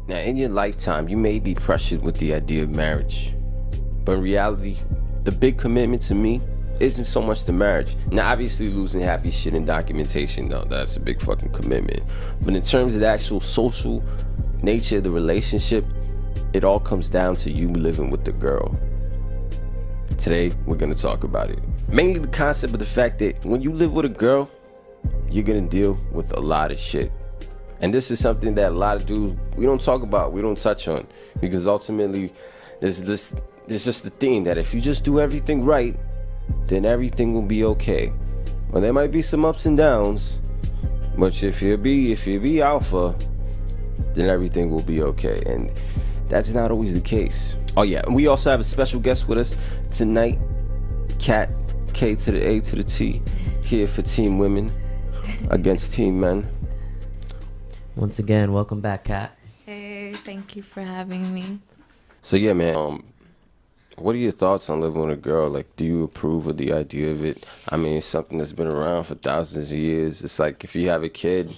Now, in your lifetime, you may be pressured with the idea of marriage. But in reality, the big commitment to me isn't so much the marriage. Now, obviously, losing half your shit in documentation, though, that's a big fucking commitment. But in terms of the actual social nature of the relationship, it all comes down to you living with the girl. Today, we're gonna talk about it. Mainly the concept of the fact that when you live with a girl, you're gonna deal with a lot of shit. And this is something that a lot of dudes, we don't talk about, we don't touch on. Because ultimately, there's just the thing that if you just do everything right, then everything will be okay. Well, there might be some ups and downs, but if you be alpha, then everything will be okay. And that's not always the case. Oh yeah, and we also have a special guest with us tonight, Kat, K to the A to the T, here for Team Women against Team Men. Once again, welcome back, Kat. Hey, thank you for having me. So yeah, man, what are your thoughts on living with a girl? Like, do you approve of the idea of it? I mean, it's something that's been around for thousands of years. It's like if you have a kid,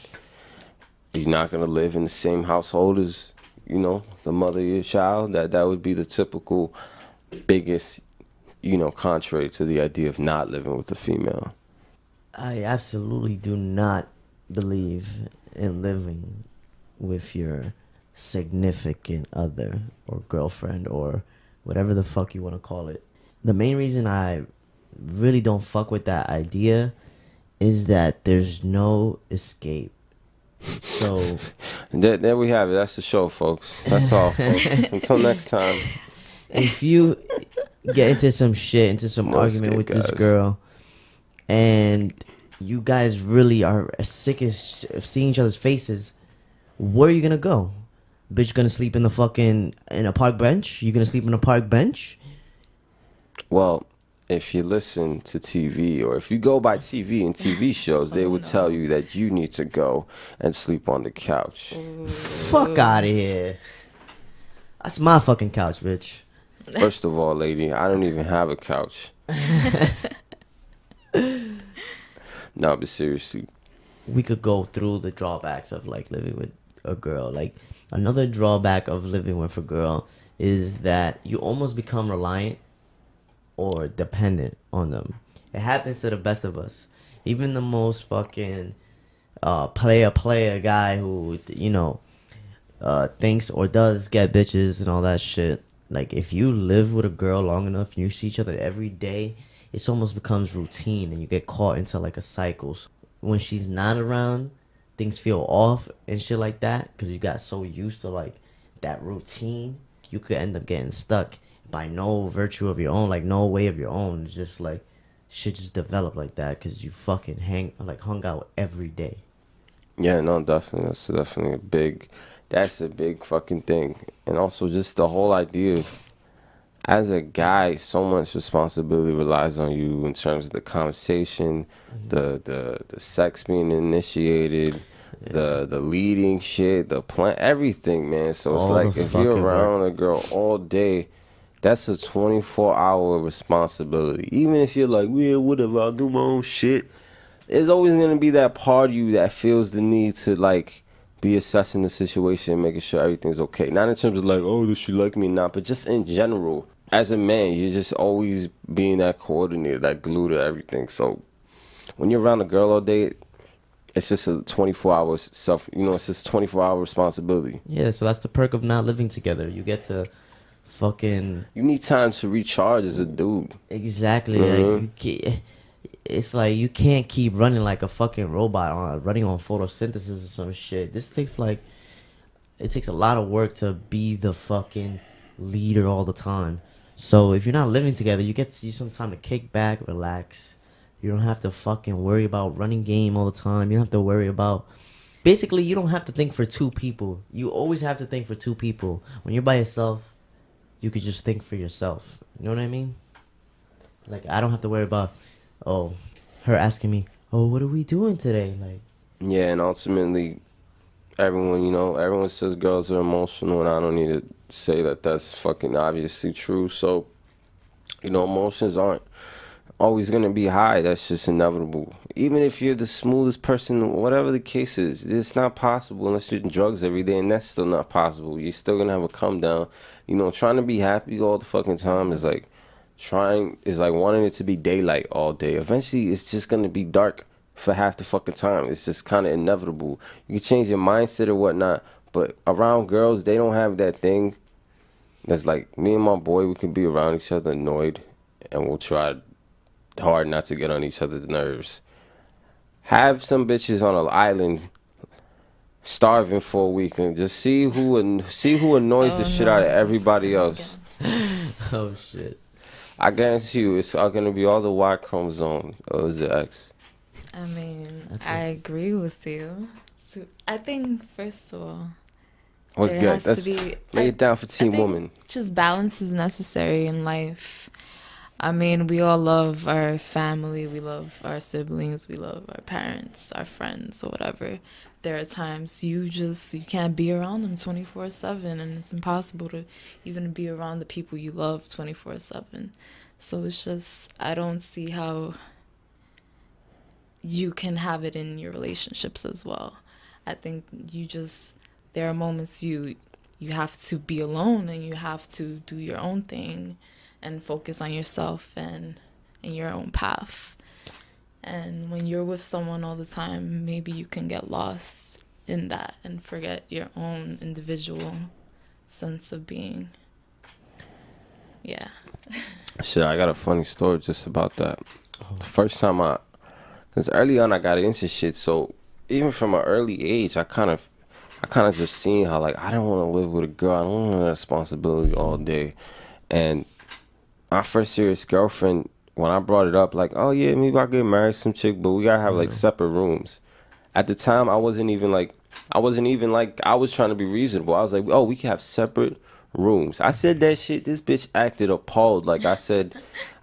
you're not gonna live in the same household as, you know, the mother of your child. That would be the typical biggest, you know, contrary to the idea of not living with a female. I absolutely do not believe in living with your significant other or girlfriend or whatever the fuck you want to call it. The main reason I really don't fuck with that idea is that there's no escape. So there we have it. That's the show, folks. That's all, folks. Until next time. If you get into some shit, into some argument with this girl, and you guys really are sick of seeing each other's faces, where are you gonna go? Bitch gonna sleep in a park bench? You gonna sleep in a park bench? Well, if you listen to TV or if you go by TV and TV shows, they would tell you that you need to go and sleep on the couch. Fuck out of here. That's my fucking couch, bitch. First of all, lady, I don't even have a couch. No, but seriously. We could go through the drawbacks of like living with a girl. Like another drawback of living with a girl is that you almost become reliant or dependent on them. It happens to the best of us. Even the most fucking player guy who, you know, thinks or does get bitches and all that shit. Like if you live with a girl long enough and you see each other every day, it almost becomes routine and you get caught into like a cycle. So when she's not around, things feel off and shit like that because you got so used to like that routine. You could end up getting stuck by no virtue of your own, like no way of your own. It's just like shit just developed like that because you fucking hung out every day. Yeah, no, definitely. That's a big fucking thing. And also just the whole idea of, as a guy, so much responsibility relies on you in terms of the conversation, the sex being initiated, the leading shit, the plan, everything, man. So it's All like the if you're fucking around work. a girl all day, that's a 24-hour responsibility. Even if you're like, yeah, whatever, I'll do my own shit. There's always gonna be that part of you that feels the need to like be assessing the situation and making sure everything's okay. Not in terms of like, oh, does she like me or not, but just in general. As a man, you're just always being that coordinator, that glue to everything. So when you're around a girl all day, it's just a 24-hour it's just 24-hour responsibility. Yeah, so that's the perk of not living together. You get to fucking... You need time to recharge as a dude. Exactly. Mm-hmm. Like it's like you can't keep running like a fucking robot running on photosynthesis or some shit. It takes a lot of work to be the fucking leader all the time. So if you're not living together, you get to see some time to kick back, relax. You don't have to fucking worry about running game all the time. You don't have to worry about... Basically, you don't have to think for two people. You always have to think for two people. When you're by yourself, you could just think for yourself. You know what I mean? Like, I don't have to worry about, her asking me, what are we doing today? Like, yeah, and ultimately, everyone says girls are emotional, and I don't need to say that that's fucking obviously true. So, emotions aren't always gonna be high. That's just inevitable. Even if you're the smoothest person, whatever the case is, it's not possible unless you're doing drugs every day, and that's still not possible. You're still gonna have a come down. You know, trying to be happy all the fucking time is like wanting it to be daylight all day. Eventually, it's just gonna be dark for half the fucking time. It's just kind of inevitable. You can change your mindset or whatnot, but around girls, they don't have that thing. That's like me and my boy. We can be around each other annoyed, and we'll try hard not to get on each other's nerves. Have some bitches on an island starving for a week and just see who annoys the shit out of everybody else. Oh shit. I guarantee you it's all gonna be all the Y chromosome or is it X? I mean, I agree with you. So I think first of all, What's there good? has Let's to be, lay it down for I Team think Woman. just balance is necessary in life. I mean, we all love our family, we love our siblings, we love our parents, our friends, or whatever. There are times you can't be around them 24/7, and it's impossible to even be around the people you love 24/7. So it's just, I don't see how you can have it in your relationships as well. I think there are moments you have to be alone and you have to do your own thing and focus on yourself and your own path. And when you're with someone all the time, maybe you can get lost in that and forget your own individual sense of being. Yeah. Shit, I got a funny story just about that. The first time because early on I got into shit, so even from an early age, I kind of just seen how like I don't want to live with a girl. I don't want a responsibility all day. And my first serious girlfriend, when I brought it up, like, oh yeah, maybe I'll get married to some chick, but we gotta have like separate rooms. At the time, I was trying to be reasonable. I was like, oh, we can have separate rooms. I said that shit. This bitch acted appalled. Like I said,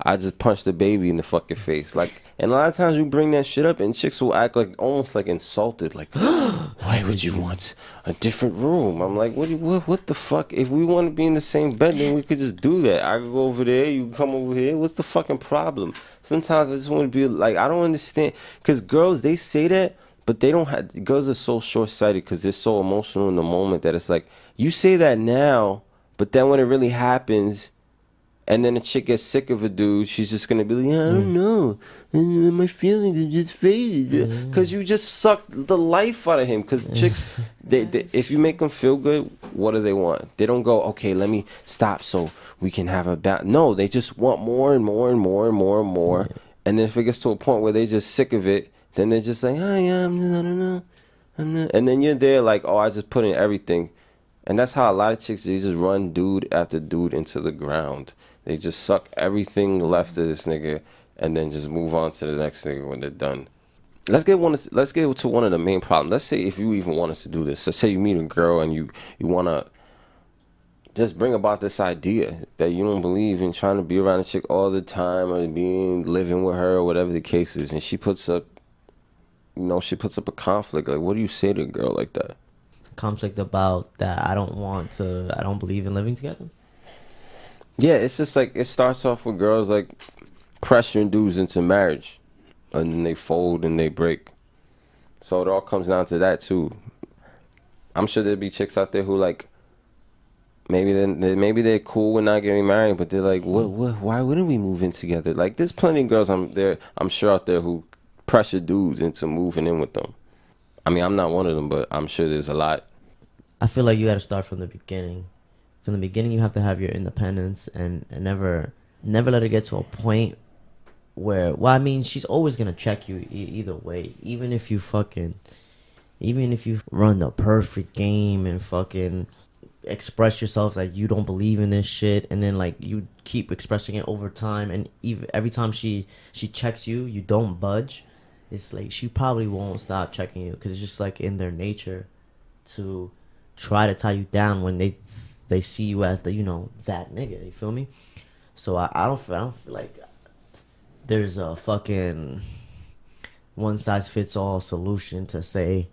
I just punched the baby in the fucking face. Like, and a lot of times you bring that shit up, and chicks will act like almost like insulted. Like, why would you want a different room? I'm like, what the fuck? If we want to be in the same bed, then we could just do that. I could go over there, you come over here. What's the fucking problem? Sometimes I just want to be like, I don't understand, because girls, they say that, but they don't have. Girls are so short-sighted because they're so emotional in the moment that it's like you say that now. But then when it really happens, and then the chick gets sick of a dude, she's just going to be like, yeah, I don't know. My feelings are just faded. Because you just sucked the life out of him. Because chicks, they, if you make them feel good, what do they want? They don't go, okay, let me stop so we can have a No, they just want more and more and more and more and more. And then if it gets to a point where they're just sick of it, then they're just like, oh, yeah, I don't know. And then you're there like, oh, I just put in everything. And that's how a lot of chicks, they just run dude after dude into the ground. They just suck everything left of this nigga and then just move on to the next nigga when they're done. Let's get to one of the main problems. Let's say if you even want us to do this. Let's say you meet a girl and you want to just bring about this idea that you don't believe in trying to be around a chick all the time or living with her or whatever the case is. And she puts up a conflict. Like, what do you say to a girl like that? Conflict about that I don't believe in living together. Yeah, it's just like it starts off with girls like pressuring dudes into marriage and then they fold and they break. So it all comes down to that too. I'm sure there'll be chicks out there who like maybe they're cool with not getting married, but they're like, why wouldn't we move in together? Like there's plenty of girls I'm sure out there who pressure dudes into moving in with them. I mean, I'm not one of them, but I'm sure there's a lot. I feel like you got to start from the beginning. From the beginning, you have to have your independence and never let it get to a point where, well, I mean, she's always going to check you either way. Even if you run the perfect game and fucking express yourself that you don't believe in this shit, and then like you keep expressing it over time, and every time she checks you, you don't budge. It's like she probably won't stop checking you because it's just like in their nature to try to tie you down when they see you as the that nigga. You feel me? So I don't feel like there's a fucking one size fits all solution to say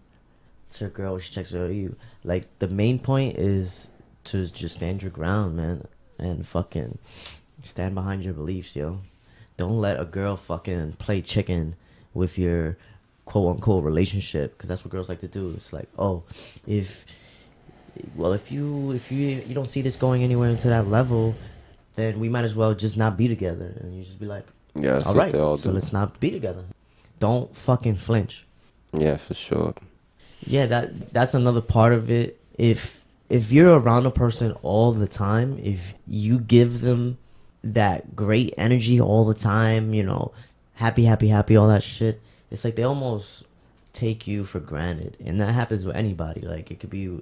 to a girl when she checks you. Like the main point is to just stand your ground, man, and fucking stand behind your beliefs, yo. don't let a girl fucking play chicken with your quote unquote relationship, because that's what girls like to do. It's like, oh, if you don't see this going anywhere into that level, then we might as well just not be together. And you just be like, Yeah, that's all what right, they all so do. let's not be together. Don't fucking flinch. Yeah, for sure. Yeah, that's another part of it. If you're around a person all the time, if you give them that great energy all the time, you know, happy, happy, happy, all that shit, it's like they almost take you for granted. And that happens with anybody. Like, it could be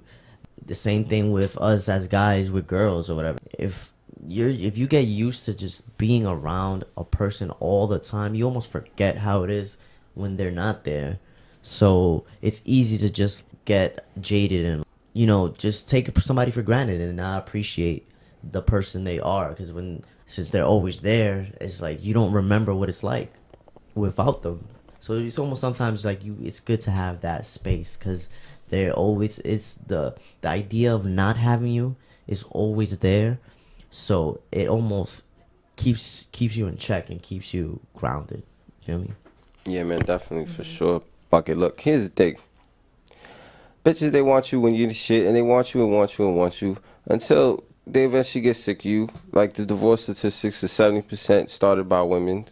the same thing with us as guys with girls or whatever. If you get used to just being around a person all the time, you almost forget how it is when they're not there. So it's easy to just get jaded and, you know, just take somebody for granted and not appreciate the person they are. Because since they're always there, it's like you don't remember what it's like without them. So it's almost sometimes like it's good to have that space, because they're always, it's the idea of not having you is always there. So it almost keeps you in check and keeps you grounded. You feel me? Yeah, man, definitely, for sure. Bucket, look, here's the thing. Bitches, they want you when you're the shit, and they want you and want you and want you until they eventually get sick of you. Like the divorce statistics, is 70% started by women.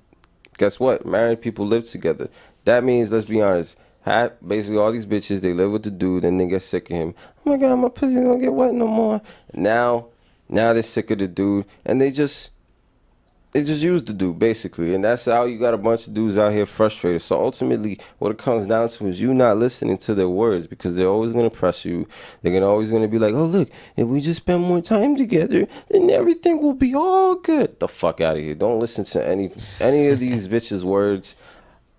Guess what? Married people live together. That means, let's be honest, basically all these bitches, they live with the dude and they get sick of him. Oh my God, my pussy don't get wet no more. Now they're sick of the dude, and they just use the dude, basically. And that's how you got a bunch of dudes out here frustrated. So ultimately, what it comes down to is you not listening to their words, because they're always going to press you. They're always going to be like, oh, look, if we just spend more time together, then everything will be all good. The fuck out of here. Don't listen to any of these bitches' words.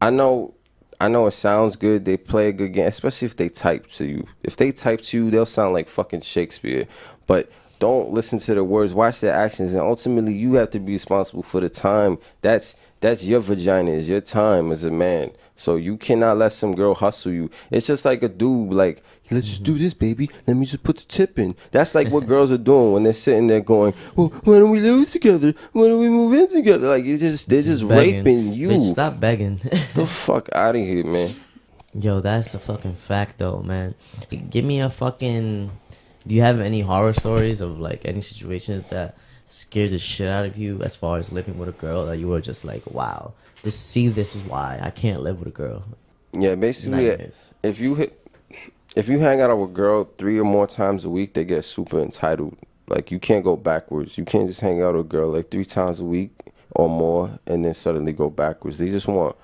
I know it sounds good. They play a good game, especially if they type to you. If they type to you, they'll sound like fucking Shakespeare. But don't listen to their words. Watch their actions, and ultimately, you have to be responsible for the time. That's your vagina. Is your time as a man. So you cannot let some girl hustle you. It's just like a dude, like, let's just do this, baby. Let me just put the tip in. That's like what girls are doing when they're sitting there going, well, when do we live together? When do we move in together? Like, they're just Begging. raping you. Bitch, stop begging. The fuck out of here, man. Yo, that's a fucking fact, though, man. Give me a fucking... Do you have any horror stories of, like, any situations that scared the shit out of you as far as living with a girl that you were just like, wow, this is why I can't live with a girl? Yeah, basically, Nightmares. if you hang out with a girl 3 or more times a week, they get super entitled. Like, you can't go backwards. You can't just hang out with a girl like 3 times a week or more and then suddenly go backwards. They just want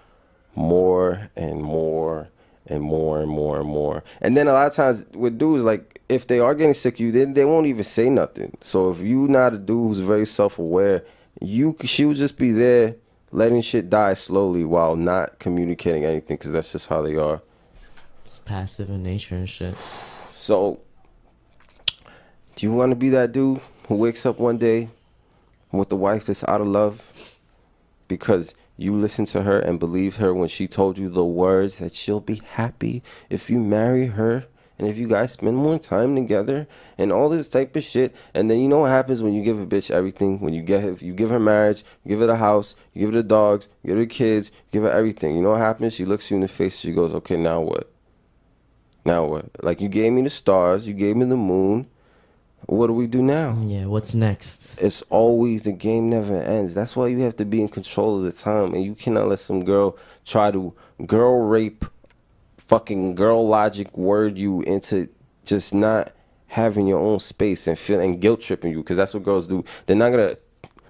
more and more and more and more and more. And then a lot of times with dudes, like, if they are getting sick of you, they won't even say nothing. So if you not a dude who's very self-aware, she will just be there letting shit die slowly while not communicating anything, because that's just how they are. It's passive in nature and shit. So, do you want to be that dude who wakes up one day with a wife that's out of love because you listened to her and believed her when she told you the words that she'll be happy if you marry her and if you guys spend more time together and all this type of shit? And then you know what happens when you give a bitch everything? When you give her marriage, you give her the house, you give her the dogs, you give her the kids, you give her everything. You know what happens? She looks you in the face, she goes, okay, now what? Now what? Like, you gave me the stars, you gave me the moon. What do we do now? Yeah, what's next? It's always, the game never ends. That's why you have to be in control of the time, and you cannot let some girl try to girl rape, fucking girl logic word you into just not having your own space and feeling guilt tripping you, because that's what girls do. They're not gonna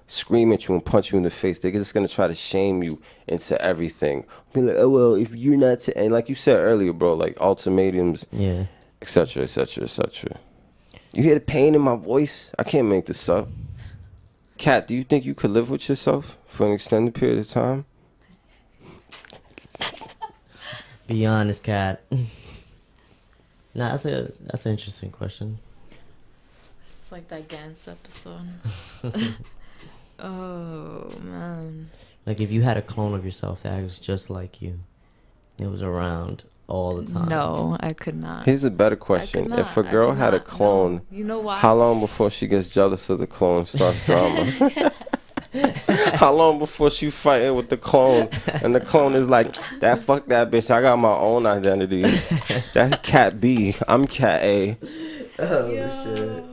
scream at you and punch you in the face. They're just gonna try to shame you into everything. Be like, oh well, if you're not and like you said earlier, bro, like ultimatums, Yeah. etc., etc., etc. You hear the pain in my voice? I can't make this up. Kat, do you think you could live with yourself for an extended period of time? Be honest, Cat. Nah, that's an interesting question. It's like that Gantz episode. Oh, man. Like, if you had a clone of yourself that was just like you, it was around all the time. No, I could not. Here's a better I question. could not. If a girl I could had a not. clone, No. You know why? how long before she gets jealous of the clone, starts drama? How long before she fighting with the clone? And the clone is like, fuck that bitch. I got my own identity. That's Cat B. I'm Cat A. Oh Yeah, shit.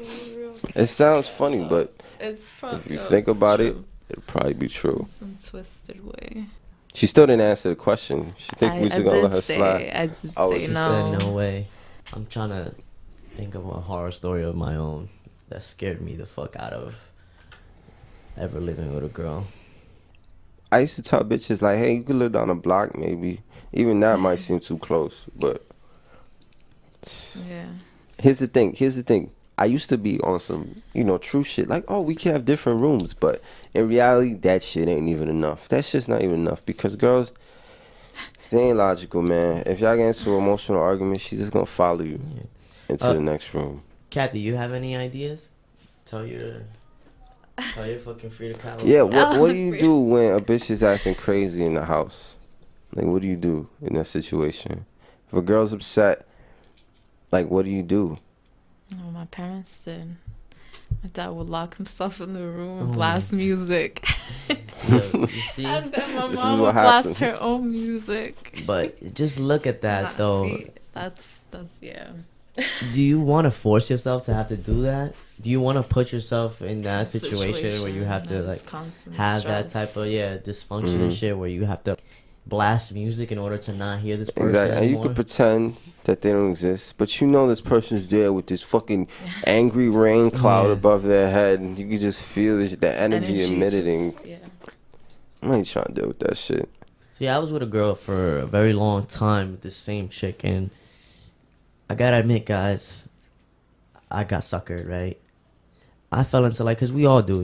for real. It sounds funny, but It's probably, if you think about it, it'll probably be true. some twisted way. She still didn't answer the question. She think we just gonna let her slide. I did Oh, say she She no. said no way. I'm trying to think of a horror story of my own that scared me the fuck out of ever living with a girl. I used to tell bitches like, hey, you could live down the block maybe. Even that might seem too close, but Yeah. here's the thing. I used to be on some, true shit. Like, oh, we can have different rooms. But in reality, that shit ain't even enough. That shit's not even enough. Because girls, they ain't logical, man. If y'all get into an emotional argument, she's just going to follow you into the next room. Kathy, you have any ideas? Tell your fucking Frida Kahlo. Yeah, what do you do when a bitch is acting crazy in the house? Like, what do you do in that situation? If a girl's upset, like, what do you do? Oh, my parents did. My dad would lock himself in the room and Oh. blast music. Yo, you see? And then my This is mom what would blast happens. her own music. But just look at that, Nah, though. see, that's yeah. Do you want to force yourself to have to do that? Do you want to put yourself in that situation where you have to, that's like, constant have stress. that type of, dysfunction and shit where you have to blast music in order to not hear this person Exactly. And you anymore? could pretend that they don't exist, but you know this person's there with this fucking angry rain cloud Yeah. above their head, and you can just feel the energy emitted. just- yeah. I ain't trying to deal with that shit. See, I was with a girl for a very long time with the same chick, and I gotta admit, guys, I got suckered, right? I fell into, like, because we all do,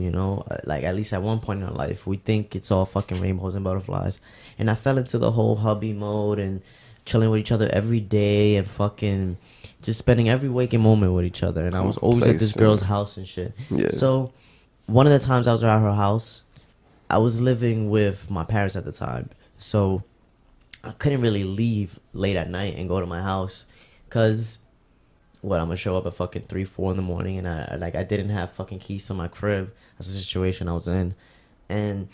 like, at least at one point in our life, we think it's all fucking rainbows and butterflies. And I fell into the whole hubby mode and chilling with each other every day and fucking just spending every waking moment with each other. And I was always at this Complacent. girl's house and shit. Yeah. So one of the times I was at her house, I was living with my parents at the time. So I couldn't really leave late at night and go to my house because I'm gonna show up at fucking 3, 4 in the morning, and I didn't have fucking keys to my crib. That's the situation I was in. And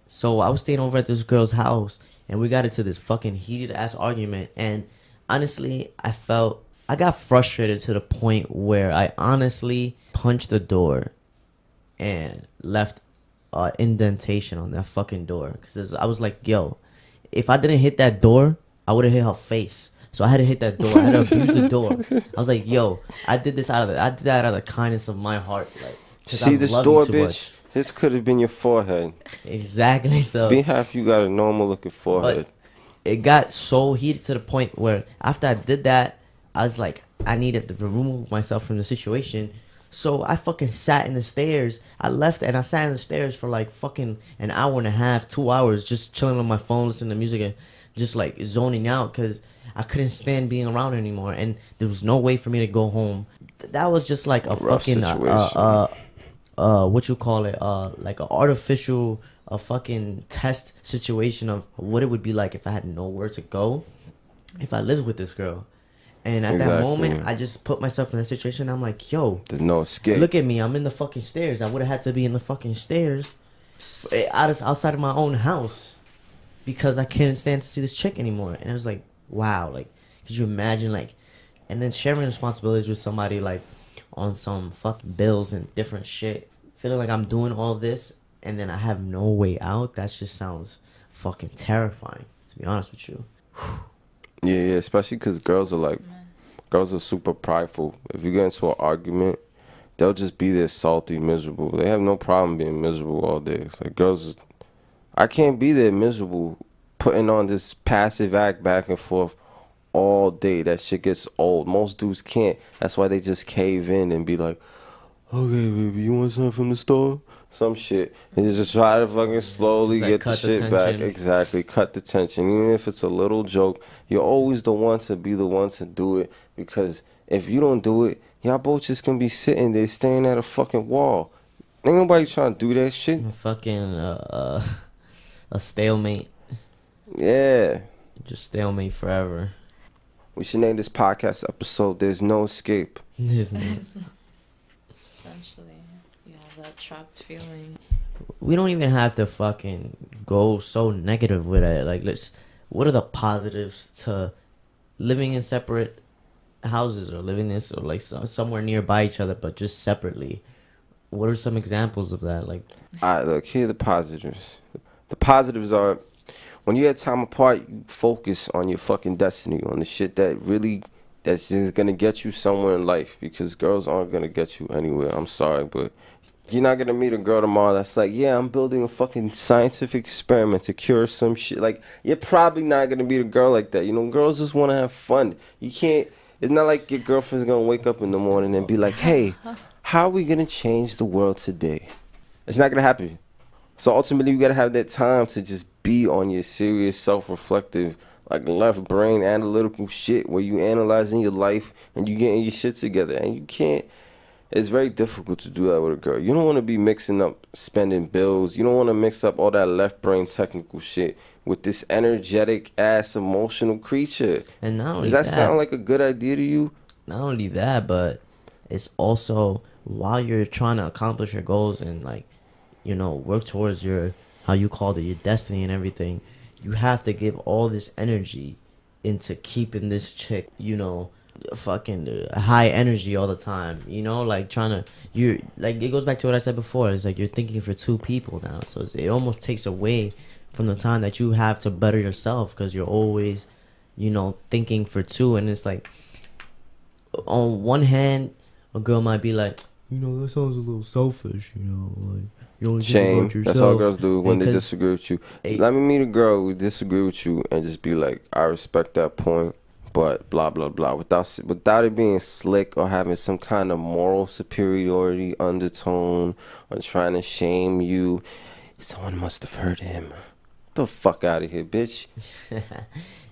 so I was staying over at this girl's house, and we got into this fucking heated ass argument. And honestly, I got frustrated to the point where I honestly punched the door and left indentation on that fucking door. Cause I was like, yo, if I didn't hit that door, I would have hit her face. So I had to hit that door. I had to abuse the door. I was like, yo, I did that out of the kindness of my heart. Like, 'cause I See this love you door, too bitch? much. This could have been your forehead. Exactly. So Be happy you got a normal looking forehead. it got so heated to the point where after I did that, I was like, I needed to remove myself from the situation. So I fucking sat in the stairs. I left and I sat in the stairs for like fucking an hour and a half, 2 hours, just chilling on my phone, listening to music and just like zoning out because I couldn't stand being around her anymore. And there was no way for me to go home. That was just like a Rough fucking situation. what you call it, like an artificial, a fucking test situation of what it would be like if I had nowhere to go, if I lived with this girl. And at that Exactly. moment, I just put myself in that situation. I'm like, yo, There's no escape. look at me. I'm in the fucking stairs. I would have had to be in the fucking stairs outside of my own house because I couldn't stand to see this chick anymore. And I was like, wow, like, could you imagine, like, and then sharing responsibilities with somebody, like, on some fucking bills and different shit, feeling like I'm doing all this and then I have no way out. That just sounds fucking terrifying, to be honest with you. Yeah, especially because girls are super prideful. If you get into an argument, they'll just be there salty, miserable. They have no problem being miserable all day. It's like girls, I can't be there miserable, putting on this passive act back and forth all day. That shit gets old. Most dudes can't. That's why they just cave in and be like, okay, baby, you want something from the store? Some shit. And just try to fucking slowly Just, like, get the cut the shit back. tension. Exactly. Cut the tension. Even if it's a little joke, you're always the one to be the one to do it. Because if you don't do it, y'all both just gonna be sitting there staring at a fucking wall. Ain't nobody trying to do that shit. Fucking a stalemate. Yeah. Just stalemate forever. We should name this podcast episode There's No Escape. There's no- Essentially, you have that trapped feeling. we don't even have to fucking go so negative with it. Like, what are the positives to living in separate houses, or living this, or like somewhere nearby each other, but just separately? What are some examples of that? Like, Look, here are the positives. The positives are, when you have time apart, you focus on your fucking destiny, on the shit that's just gonna get you somewhere in life, because girls aren't gonna get you anywhere. I'm sorry, but you're not gonna meet a girl tomorrow that's like, yeah, I'm building a fucking scientific experiment to cure some shit. Like, you're probably not gonna meet a girl like that. You know, girls just wanna have fun. You can't, it's not like your girlfriend's gonna wake up in the morning and be like, hey, how are we gonna change the world today? It's not gonna happen. So ultimately, you gotta have that time to just be on your serious, self-reflective, like left brain analytical shit, where you analyzing your life and you getting your shit together. And you can't. It's very difficult to do that with a girl. You don't want to be mixing up spending bills. You don't want to mix up all that left brain technical shit with this energetic ass emotional creature. and not only Does that sound like a good idea to you? not only that, but it's also, while you're trying to accomplish your goals and, like, work towards your, how you called it, your destiny and everything, you have to give all this energy into keeping this chick, fucking high energy all the time, like trying to, you're like, it goes back to what I said before. It's like you're thinking for two people now, so it almost takes away from the time that you have to better yourself, because you're always, thinking for two. And it's like, on one hand, a girl might be like, that sounds a little selfish, like, you only think Shame. about yourself. That's all girls do when they 'cause- disagree with you. Let me meet a girl who disagree with you and just be like, I respect that point, but blah blah blah, without it being slick or having some kind of moral superiority undertone or trying to shame you. Someone must have hurt him. Get the fuck out of here, bitch.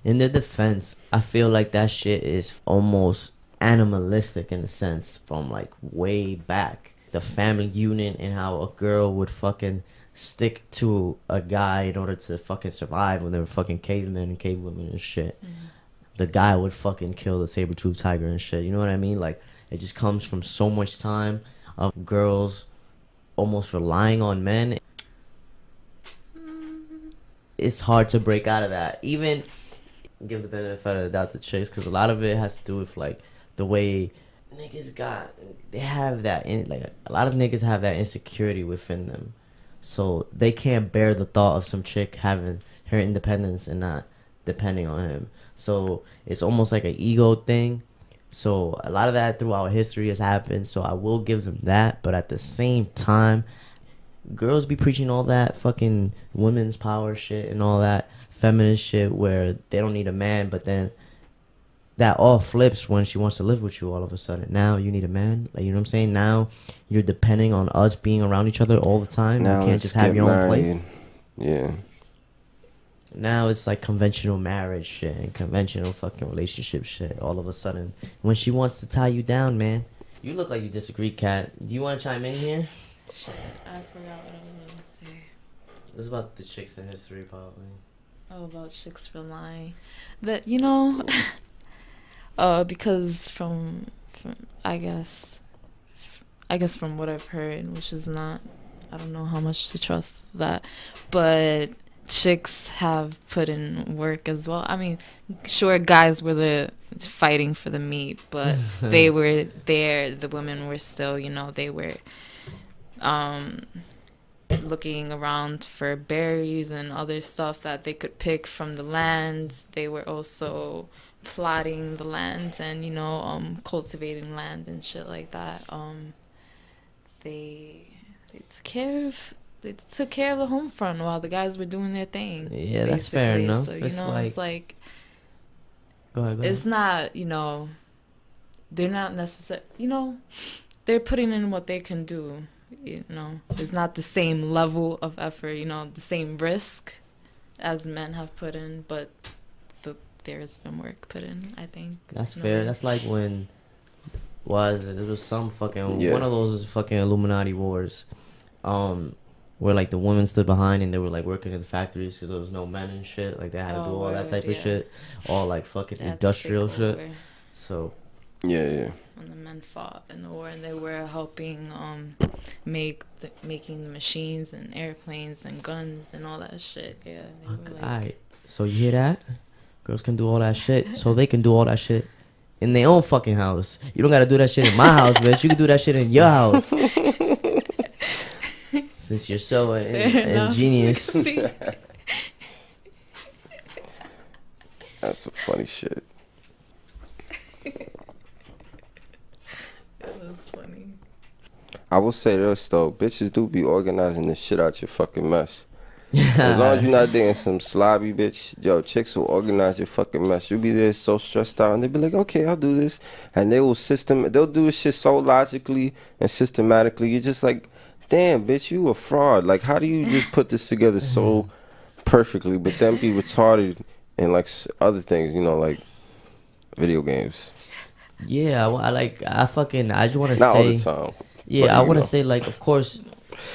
In their defense, I feel like that shit is almost animalistic in a sense, from like way back. The family unit, and how a girl would fucking stick to a guy in order to fucking survive when they were fucking cavemen and cavewomen and shit. The guy would fucking kill the saber-toothed tiger and shit. You know what I mean? Like, it just comes from so much time of girls almost relying on men. It's hard to break out of that. Even give the benefit of the doubt to chicks, because a lot of it has to do with, like, the way niggas have that, like, a lot of niggas have that insecurity within them, so they can't bear the thought of some chick having her independence and not depending on him. So it's almost like an ego thing. So a lot of that throughout history has happened, so I will give them that. But at the same time, girls be preaching all that fucking women's power shit and all that feminist shit where they don't need a man, but then that all flips when she wants to live with you all of a sudden. Now you need a man. Like, you know what I'm saying? Now you're depending on us being around each other all the time. Now you can't just have your own place. Yeah. Now it's like conventional marriage shit and conventional fucking relationship shit all of a sudden. When she wants to tie you down, man. You look like you disagree, Kat. Do you want to chime in here? Shit, I forgot what I was going to say. This is about the chicks in history, probably. Oh, about chicks relying. That, because from I guess from what I've heard, which is not, I don't know how much to trust that, but chicks have put in work as well. I mean, sure, guys were fighting for the meat, but they were there. The women were still, they were looking around for berries and other stuff that they could pick from the lands. They were also plotting the land and cultivating land and shit like that. They took care of the home front while the guys were doing their thing. Yeah, that's fair enough. So It's like go ahead. It's not, they're not necessarily, they're putting in what they can do. It's not the same level of effort, the same risk as men have put in, but there's been work put in, I think. That's fair. That's like when there was some fucking one of those fucking Illuminati wars, where like the women stood behind and they were like working in the factories because there was no men and shit. Like they had to do all that type of shit, all like fucking industrial shit. So Yeah. When the men fought in the war, and they were helping making the machines and airplanes and guns and all that shit. Yeah. They were like, Alright, so you hear that? Girls can do all that shit, so they can do all that shit in their own fucking house. You don't gotta do that shit in my house, bitch. You can do that shit in your house. Since you're so ingenious. That's some funny shit. That's funny. I will say this though, bitches do be organizing the shit out your fucking mess. As long as you're not dating some slobby bitch, yo, chicks will organize your fucking mess. You'll be there so stressed out, and they'll be like, okay, I'll do this. And they'll do this shit so logically and systematically. You're just like, damn, bitch, you a fraud. Like, how do you just put this together so perfectly, but then be retarded in like other things, you know, like video games? Yeah, I just want to Not all say. the time. Yeah, I want to say, like, of course,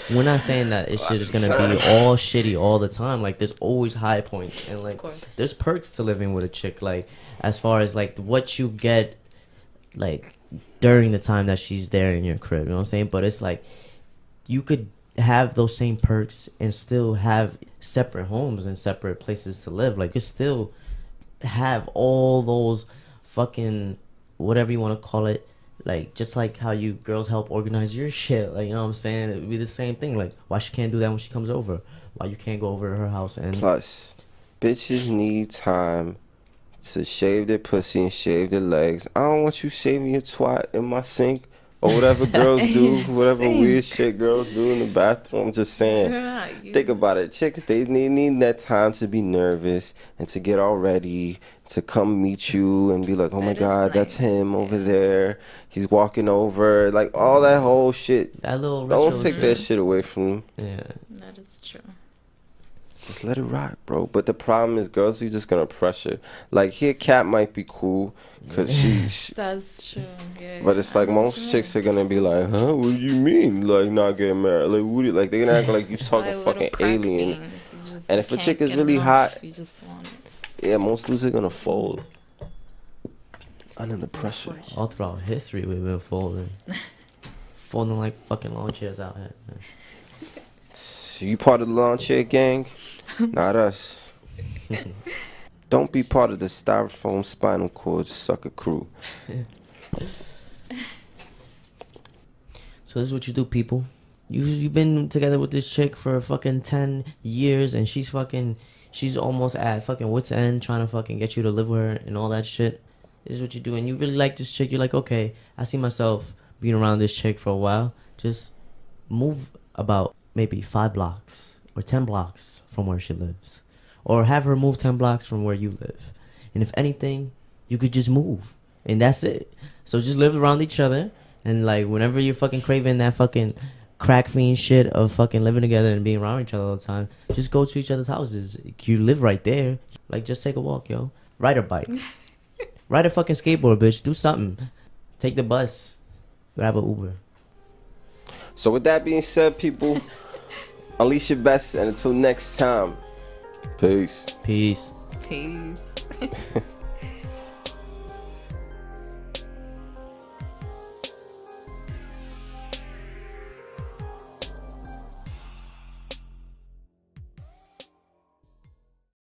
we're not saying that it shit is gonna be all shitty all the time. Like, there's always high points, and like, there's perks to living with a chick. Like, as far as like what you get, like during the time that she's there in your crib, you know what I'm saying? But it's like you could have those same perks and still have separate homes and separate places to live. Like, you still have all those fucking whatever you want to call it. Like, just like how you girls help organize your shit, like, you know what I'm saying? It would be the same thing. Like, why she can't do that when she comes over? Why you can't go over to her house and... Plus, bitches need time to shave their pussy and shave their legs. I don't want you shaving your twat in my sink or whatever girls do, whatever weird shit girls do in the bathroom. I'm just saying. Think about it. Chicks, they need that time to be nervous and to get all ready, to come meet you and be like, oh my God, that's him over there. He's walking over. Like, all that whole shit. That little Don't take that shit away from them. Yeah. That is true. Just let it rock, bro. But the problem is, girls are just gonna pressure. Like, here, Cat might be cool, cause she That's true. Yeah. but it's like most chicks are gonna be like, huh? What do you mean, like not getting married? Like, what? Like, they're gonna act like you talking fucking alien. And if a chick is really hot, you just want yeah, most dudes are gonna fold under the pressure. All throughout history, we've been folding. Folding like fucking lawn chairs out here, man. You part of the lawn chair gang? Not us. Don't be part of the styrofoam spinal cord sucker crew. So this is what you do, people. You've been together with this chick for fucking 10 years, and she's almost at fucking wit's end trying to fucking get you to live with her and all that shit. This is what you do, and you really like this chick. You're like, okay, I see myself being around this chick for a while. Just move about maybe 5 blocks or 10 blocks from where she lives, or have her move 10 blocks from where you live. And if anything, you could just move, and that's it. So just live around each other, and like whenever you're fucking craving that fucking crack fiend shit of fucking living together and being around each other all the time, just go to each other's houses. You live right there. Like, just take a walk, yo. Ride a bike. Ride a fucking skateboard, bitch. Do something. Take the bus. Grab an Uber. So with that being said, people, unleash your best, and until next time, peace. Peace. peace.